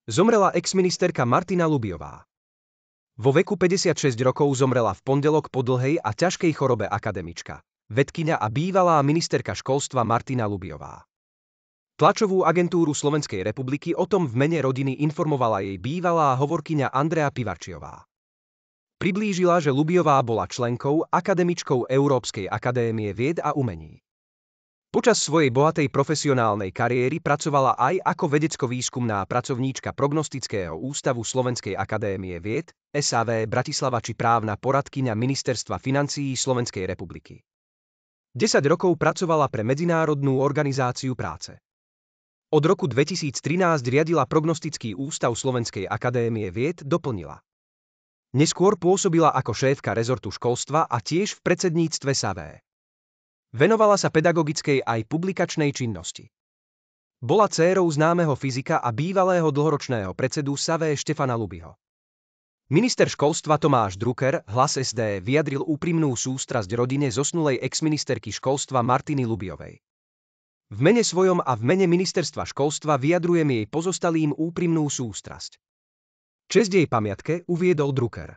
Zomrela exministerka Martina Lubiová. Vo veku 56 rokov zomrela v pondelok po dlhej a ťažkej chorobe akademička, vedkyňa a bývalá ministerka školstva Martina Lubiová. Tlačovú agentúru Slovenskej republiky o tom v mene rodiny informovala jej bývalá hovorkyňa Andrea Pivarčiová. Priblížila, že Lubiová bola členkou, akademičkou Európskej akadémie vied a umení. Počas svojej bohatej profesionálnej kariéry pracovala aj ako vedecko-výskumná pracovníčka Prognostického ústavu Slovenskej akadémie vied, SAV Bratislava či právna poradkyňa Ministerstva financií Slovenskej republiky. 10 rokov pracovala pre Medzinárodnú organizáciu práce. Od roku 2013 riadila Prognostický ústav Slovenskej akadémie vied, doplnila. Neskôr pôsobila ako šéfka rezortu školstva a tiež v predsedníctve SAV. Venovala sa pedagogickej aj publikačnej činnosti. Bola dcérou známeho fyzika a bývalého dlhoročného predsedu SAV Štefana Lubyho. Minister školstva Tomáš Drucker, Hlas SD, vyjadril úprimnú sústrasť rodine zosnulej exministerky školstva Martiny Lubiovej. V mene svojom a v mene ministerstva školstva vyjadrujem jej pozostalým úprimnú sústrasť. Česť jej pamiatke, uviedol Drucker.